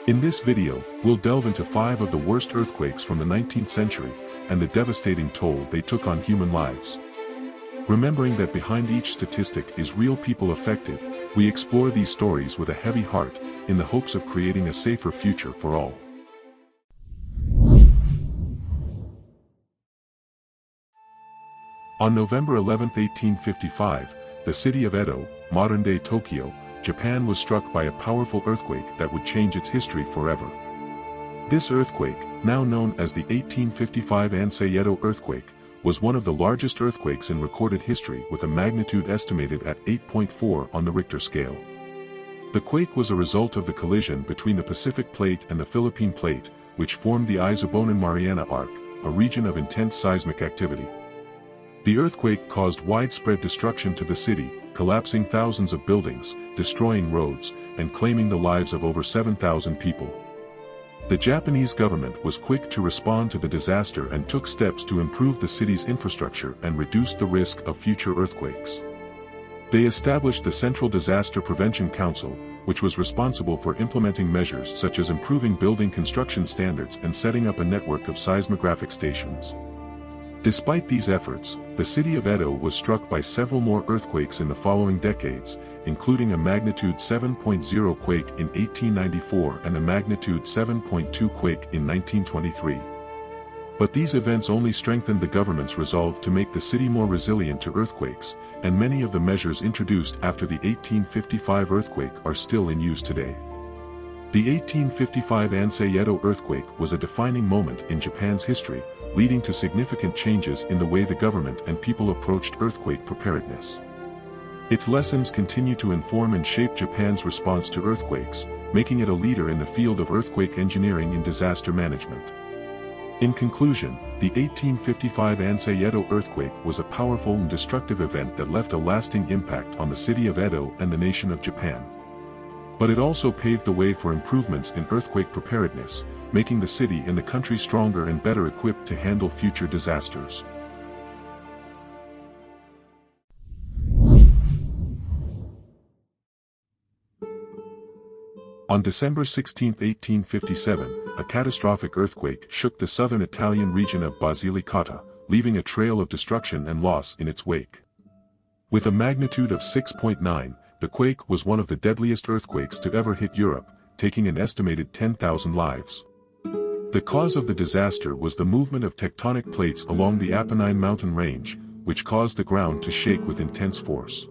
In this video, we'll delve into 5 of the worst earthquakes from the 19th century, and the devastating toll they took on human lives. Remembering that behind each statistic is real people affected, we explore these stories with a heavy heart, in the hopes of creating a safer future for all. On November 11, 1855, the city of Edo, modern-day Tokyo, Japan was struck by a powerful earthquake that would change its history forever. This earthquake, now known as the 1855 Ansei Edo earthquake, was one of the largest earthquakes in recorded history with a magnitude estimated at 8.4 on the Richter scale. The quake was a result of the collision between the Pacific Plate and the Philippine Plate, which formed the Isobonan-Mariana Arc, a region of intense seismic activity. The earthquake caused widespread destruction to the city, collapsing thousands of buildings, destroying roads, and claiming the lives of over 7,000 people. The Japanese government was quick to respond to the disaster and took steps to improve the city's infrastructure and reduce the risk of future earthquakes. They established the Central Disaster Prevention Council, which was responsible for implementing measures such as improving building construction standards and setting up a network of seismographic stations. Despite these efforts, the city of Edo was struck by several more earthquakes in the following decades, including a magnitude 7.0 quake in 1894 and a magnitude 7.2 quake in 1923. But these events only strengthened the government's resolve to make the city more resilient to earthquakes, and many of the measures introduced after the 1855 earthquake are still in use today. The 1855 Ansei Edo earthquake was a defining moment in Japan's history, leading to significant changes in the way the government and people approached earthquake preparedness. Its lessons continue to inform and shape Japan's response to earthquakes, making it a leader in the field of earthquake engineering and disaster management. In conclusion, the 1855 Ansei Edo earthquake was a powerful and destructive event that left a lasting impact on the city of Edo and the nation of Japan. But it also paved the way for improvements in earthquake preparedness, making the city and the country stronger and better equipped to handle future disasters. On December 16, 1857, a catastrophic earthquake shook the southern Italian region of Basilicata, leaving a trail of destruction and loss in its wake. With a magnitude of 6.9, the quake was one of the deadliest earthquakes to ever hit Europe, taking an estimated 10,000 lives. The cause of the disaster was the movement of tectonic plates along the Apennine mountain range, which caused the ground to shake with intense force.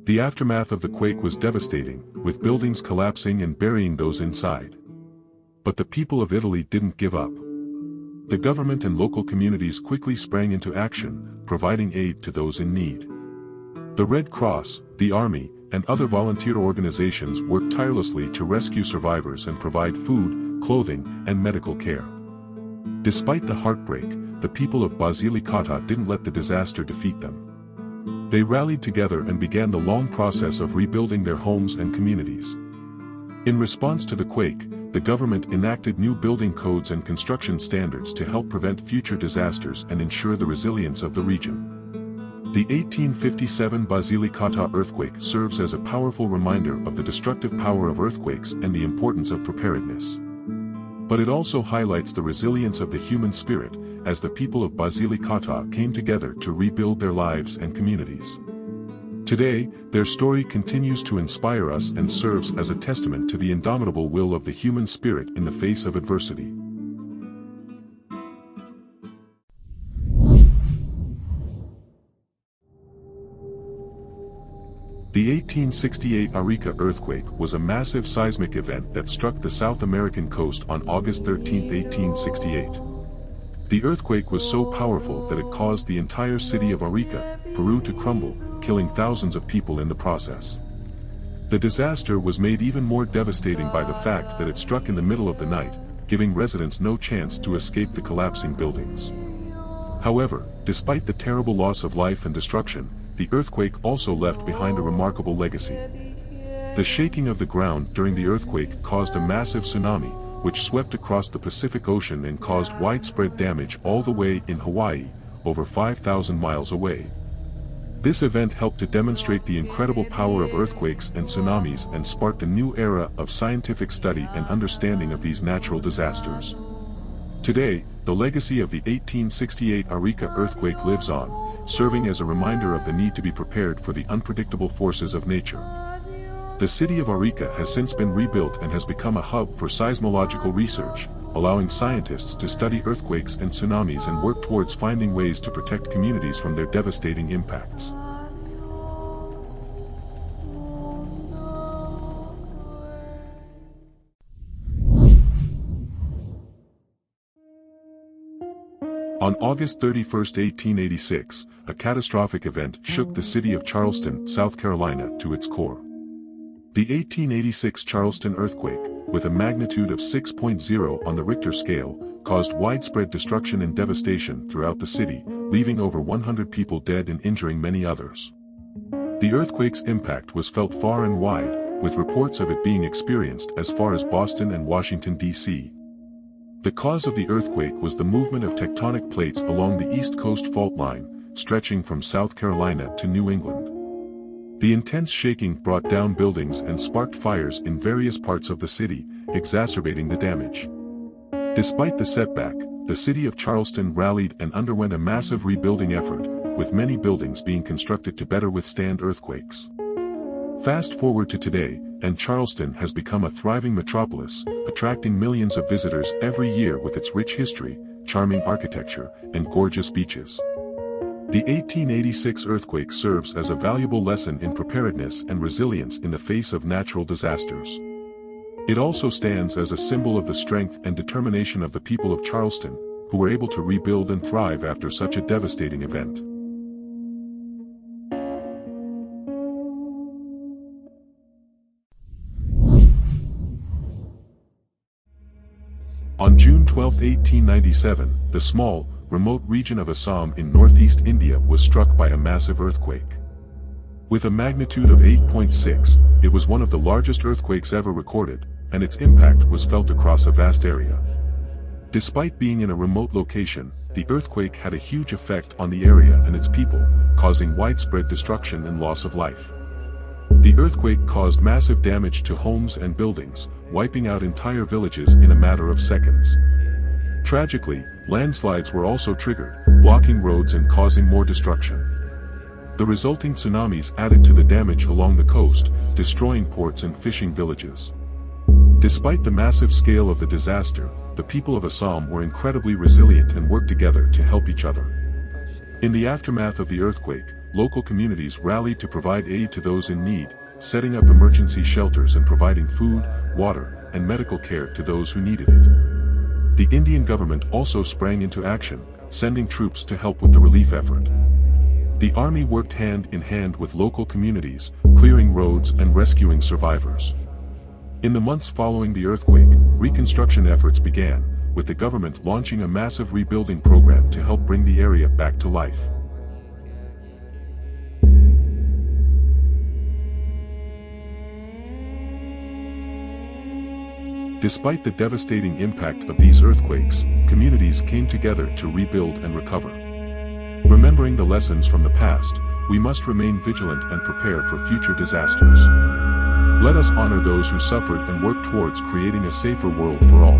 The aftermath of the quake was devastating, with buildings collapsing and burying those inside. But the people of Italy didn't give up. The government and local communities quickly sprang into action, providing aid to those in need. The Red Cross, the Army, and other volunteer organizations worked tirelessly to rescue survivors and provide food, clothing, and medical care. Despite the heartbreak, the people of Basilicata didn't let the disaster defeat them. They rallied together and began the long process of rebuilding their homes and communities. In response to the quake, the government enacted new building codes and construction standards to help prevent future disasters and ensure the resilience of the region. The 1857 Basilicata earthquake serves as a powerful reminder of the destructive power of earthquakes and the importance of preparedness. But it also highlights the resilience of the human spirit, as the people of Basilicata came together to rebuild their lives and communities. Today, their story continues to inspire us and serves as a testament to the indomitable will of the human spirit in the face of adversity. The 1868 Arica earthquake was a massive seismic event that struck the South American coast on August 13, 1868. The earthquake was so powerful that it caused the entire city of Arica, Peru to crumble, killing thousands of people in the process. The disaster was made even more devastating by the fact that it struck in the middle of the night, giving residents no chance to escape the collapsing buildings. However, despite the terrible loss of life and destruction, the earthquake also left behind a remarkable legacy. The shaking of the ground during the earthquake caused a massive tsunami, which swept across the Pacific Ocean and caused widespread damage all the way in Hawaii, over 5,000 miles away. This event helped to demonstrate the incredible power of earthquakes and tsunamis and sparked a new era of scientific study and understanding of these natural disasters. Today, the legacy of the 1868 Arica earthquake lives on, serving as a reminder of the need to be prepared for the unpredictable forces of nature. The city of Arica has since been rebuilt and has become a hub for seismological research, allowing scientists to study earthquakes and tsunamis and work towards finding ways to protect communities from their devastating impacts. On August 31, 1886, a catastrophic event shook the city of Charleston, South Carolina, to its core. The 1886 Charleston earthquake, with a magnitude of 6.0 on the Richter scale, caused widespread destruction and devastation throughout the city, leaving over 100 people dead and injuring many others. The earthquake's impact was felt far and wide, with reports of it being experienced as far as Boston and Washington, D.C. The cause of the earthquake was the movement of tectonic plates along the East Coast fault line, stretching from South Carolina to New England. The intense shaking brought down buildings and sparked fires in various parts of the city, exacerbating the damage. Despite the setback, the city of Charleston rallied and underwent a massive rebuilding effort, with many buildings being constructed to better withstand earthquakes. Fast forward to today, and Charleston has become a thriving metropolis, attracting millions of visitors every year with its rich history, charming architecture, and gorgeous beaches. The 1886 earthquake serves as a valuable lesson in preparedness and resilience in the face of natural disasters. It also stands as a symbol of the strength and determination of the people of Charleston, who were able to rebuild and thrive after such a devastating event. On June 12, 1897, the small, remote region of Assam in northeast India was struck by a massive earthquake. With a magnitude of 8.6, it was one of the largest earthquakes ever recorded, and its impact was felt across a vast area. Despite being in a remote location, the earthquake had a huge effect on the area and its people, causing widespread destruction and loss of life. The earthquake caused massive damage to homes and buildings, wiping out entire villages in a matter of seconds. Tragically, landslides were also triggered, blocking roads and causing more destruction. The resulting tsunamis added to the damage along the coast, destroying ports and fishing villages. Despite the massive scale of the disaster, the people of Assam were incredibly resilient and worked together to help each other. In the aftermath of the earthquake, local communities rallied to provide aid to those in need, setting up emergency shelters and providing food, water, and medical care to those who needed it. The Indian government also sprang into action, sending troops to help with the relief effort. The army worked hand in hand with local communities, clearing roads and rescuing survivors. In the months following the earthquake, reconstruction efforts began, with the government launching a massive rebuilding program to help bring the area back to life. Despite the devastating impact of these earthquakes, communities came together to rebuild and recover. Remembering the lessons from the past, we must remain vigilant and prepare for future disasters. Let us honor those who suffered and work towards creating a safer world for all.